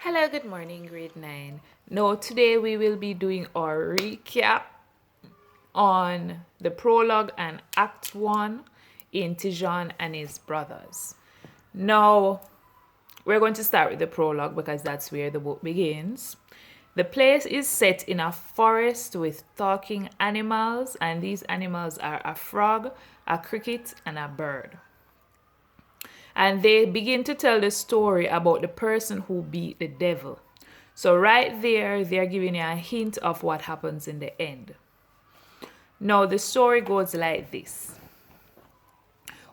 Hello, good morning, grade 9. Now, today we will be doing our recap on the prologue and act 1 in Tijan and his brothers. Now, we're going to start with the prologue because that's where the book begins. The place is set in a forest with talking animals, and these animals are a frog, a cricket, and a bird. And they begin to tell the story about the person who beat the devil. So, right there, they're giving you a hint of what happens in the end. Now, the story goes like this.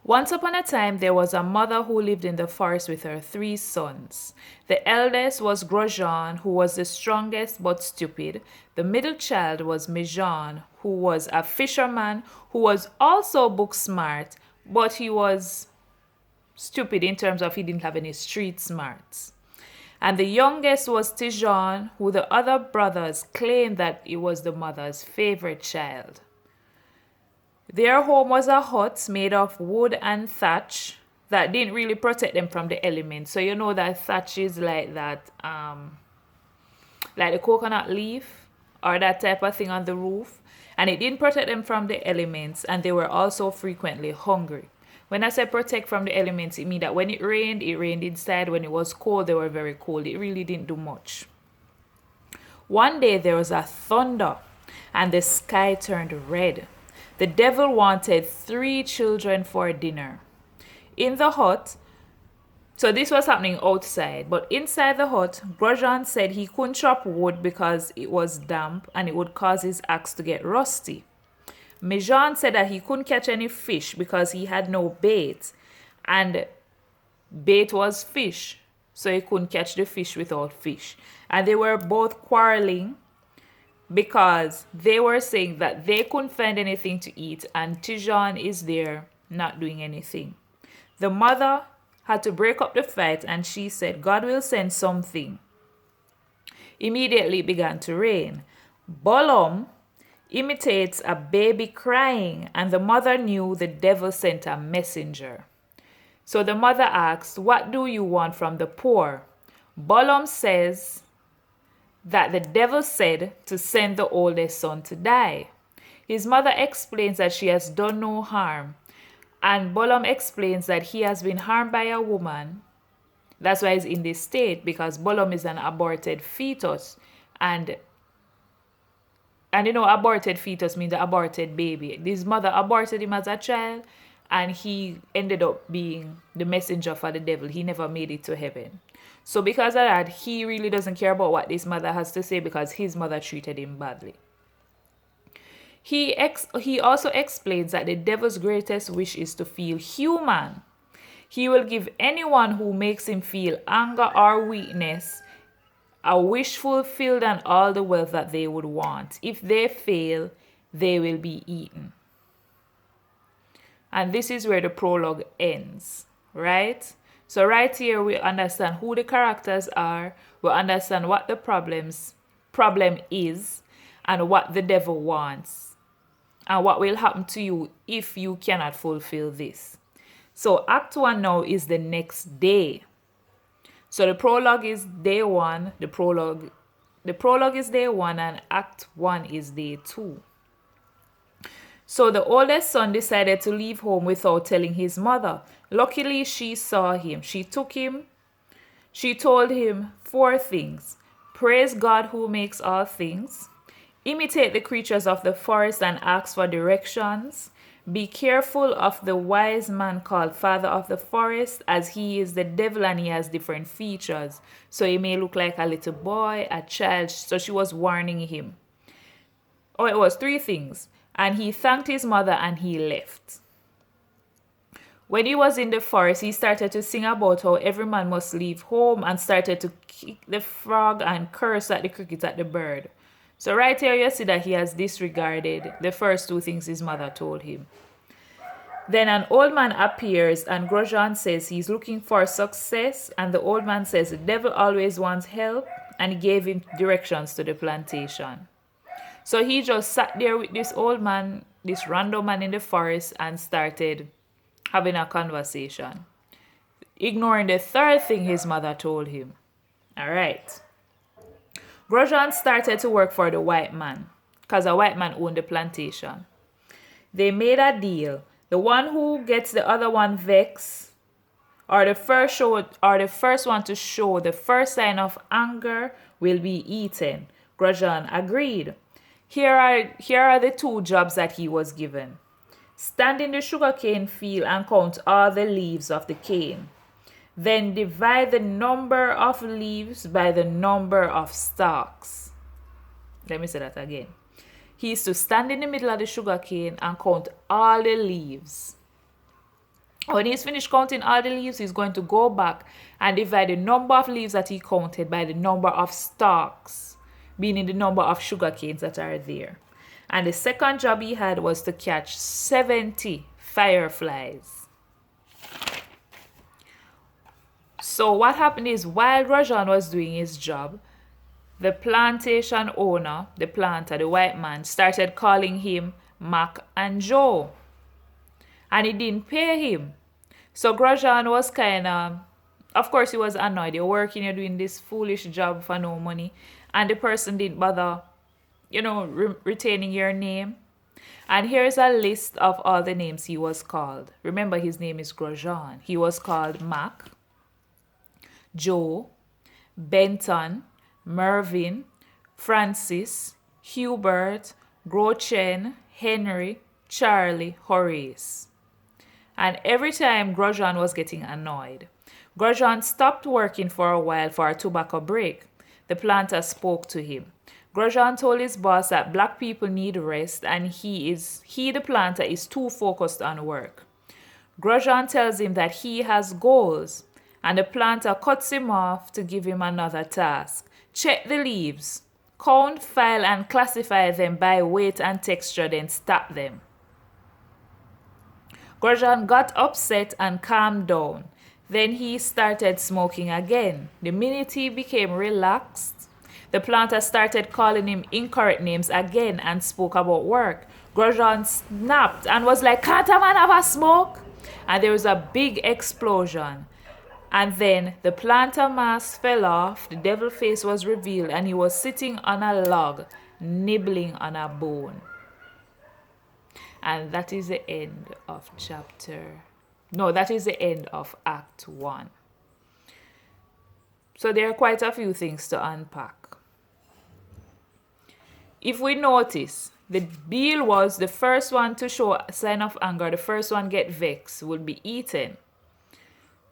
Once upon a time, there was a mother who lived in the forest with her 3 sons. The eldest was Grosjean, who was the strongest but stupid. The middle child was Mijan, who was a fisherman, who was also book smart, but he was stupid in terms of he didn't have any street smarts. And the youngest was Tijan, who the other brothers claimed that he was the mother's favorite child. Their home was a hut made of wood and thatch that didn't really protect them from the elements. So you know that thatch is like that, like the coconut leaf or that type of thing on the roof. And it didn't protect them from the elements, and they were also frequently hungry. When I say protect from the elements, it means that when it rained inside. When it was cold, they were very cold. It really didn't do much. One day there was a thunder, and the sky turned red. The devil wanted 3 children for dinner. In the hut, so this was happening outside, but inside the hut, Grosjean said he couldn't chop wood because it was damp and it would cause his axe to get rusty. Mijan said that he couldn't catch any fish because he had no bait, and bait was fish, so he couldn't catch the fish without fish. And they were both quarreling because they were saying that they couldn't find anything to eat, and Tijan is there not doing anything. The mother had to break up the fight, and she said, God will send something. Immediately it began to rain. Balaam imitates a baby crying, and the mother knew the devil sent a messenger. So the mother asked, what do you want from the poor? Balaam says that the devil said to send the oldest son to die. His mother explains that she has done no harm, and Balaam explains that he has been harmed by a woman. That's why he's in this state, because Balaam is an aborted fetus, and aborted fetus means the aborted baby. His mother aborted him as a child, and he ended up being the messenger for the devil. He never made it to heaven. So because of that, he really doesn't care about what this mother has to say because his mother treated him badly. He also explains that the devil's greatest wish is to feel human. He will give anyone who makes him feel anger or weakness a wish fulfilled and all the wealth that they would want. If they fail, they will be eaten. And this is where the prologue ends, right? So right here we understand who the characters are, we understand what the problem is, and what the devil wants, and what will happen to you if you cannot fulfill this. So Act 1 now is the next day. So the prologue is day 1, the prologue is day 1, and Act 1 is day 2. So the oldest son decided to leave home without telling his mother. Luckily, she saw him. She told him 4 things. Praise God who makes all things. Imitate the creatures of the forest and ask for directions. Be careful of the wise man called father of the forest, as he is the devil and he has different features. So he may look like a little boy, a child. So she was warning him. Oh, it was 3 things. And he thanked his mother and he left. When he was in the forest, he started to sing about how every man must leave home, and started to kick the frog and curse at the cricket, at the bird. So right here you see that he has disregarded the first 2 things his mother told him. Then an old man appears, and Grosjean says he's looking for success, and the old man says the devil always wants help, and he gave him directions to the plantation. So he just sat there with this old man, this random man in the forest, and started having a conversation, ignoring the 3rd thing his mother told him. All right. Grosjean started to work for the white man because a white man owned the plantation. They made a deal. The one who gets the other one vexed, or the first one to show the first sign of anger, will be eaten. Grosjean agreed. Here are the two jobs that he was given. Stand in the sugarcane field and count all the leaves of the cane. Then divide the number of leaves by the number of stalks. Let me say that again. He is to stand in the middle of the sugarcane and count all the leaves. When he's finished counting all the leaves, he's going to go back and divide the number of leaves that he counted by the number of stalks, meaning the number of sugar canes that are there. And the second job he had was to catch 70 fireflies. So what happened is, while Grosjean was doing his job, the plantation owner, the planter, the white man, started calling him Mac and Joe. And he didn't pay him. So Grosjean was of course he was annoyed. You're working, you're doing this foolish job for no money. And the person didn't bother, retaining your name. And here's a list of all the names he was called. Remember, his name is Grosjean. He was called Mac, Joe, Benton, Mervyn, Francis, Hubert, Grouchen, Henry, Charlie, Horace. And every time Grosjean was getting annoyed. Grosjean stopped working for a while for a tobacco break. The planter spoke to him. Grosjean told his boss that black people need rest and he, the planter, is too focused on work. Grosjean tells him that he has goals, and the planter cuts him off to give him another task. Check the leaves. Count, file, and classify them by weight and texture, then stack them. Grosjean got upset and calmed down. Then he started smoking again. The minute he became relaxed, the planter started calling him incorrect names again and spoke about work. Grosjean snapped and was like, "Can't a man have a smoke?" And there was a big explosion. And then the planter mask fell off, the devil face was revealed, and he was sitting on a log, nibbling on a bone. And that is the end of Act 1. So there are quite a few things to unpack. If we notice, the deal was the first one to show a sign of anger, the first one get vexed, would be eaten.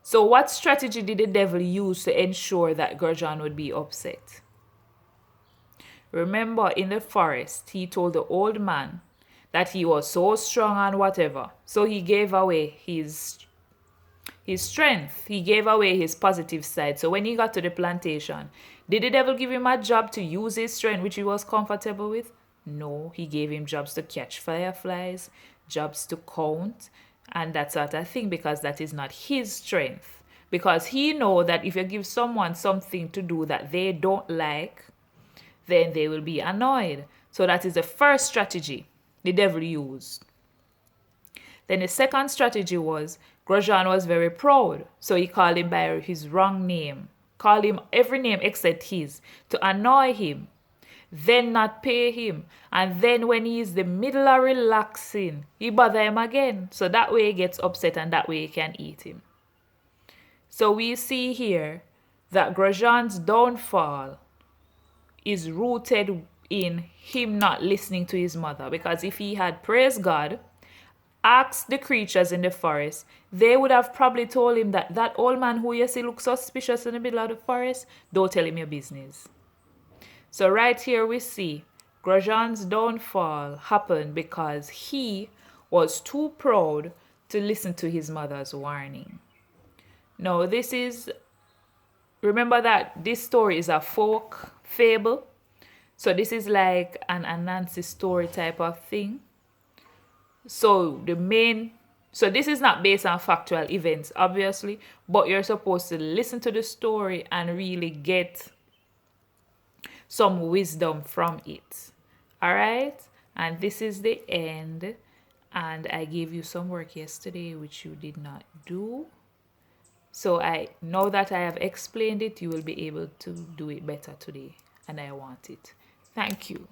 So what strategy did the devil use to ensure that Grosjean would be upset? Remember, in the forest, he told the old man that he was so strong and whatever. So he gave away his strength. He gave away his positive side. So when he got to the plantation, did the devil give him a job to use his strength, which he was comfortable with? No, he gave him jobs to catch fireflies, jobs to count, and that sort of thing, because that is not his strength. Because he knows that if you give someone something to do that they don't like, then they will be annoyed. So that is the first strategy the devil used. Then the second strategy was, Grosjean was very proud, so he called him by his wrong name. Called him every name except his, to annoy him. Then not pay him. And then when he is the middle of relaxing, he bother him again. So that way he gets upset and that way he can eat him. So we see here that Grosjean's downfall is rooted in him not listening to his mother. Because if he had praised God, asked the creatures in the forest, they would have probably told him that old man who you see looks suspicious in the middle of the forest, don't tell him your business. So right here we see Grosjean's downfall happened because he was too proud to listen to his mother's warning. Now remember that this story is a folk fable. So this is like an Anansi story type of thing. So this is not based on factual events, obviously, but you're supposed to listen to the story and really get some wisdom from it. All right? And this is the end. And I gave you some work yesterday, which you did not do. So now that I have explained it, you will be able to do it better today, and I want it. Thank you.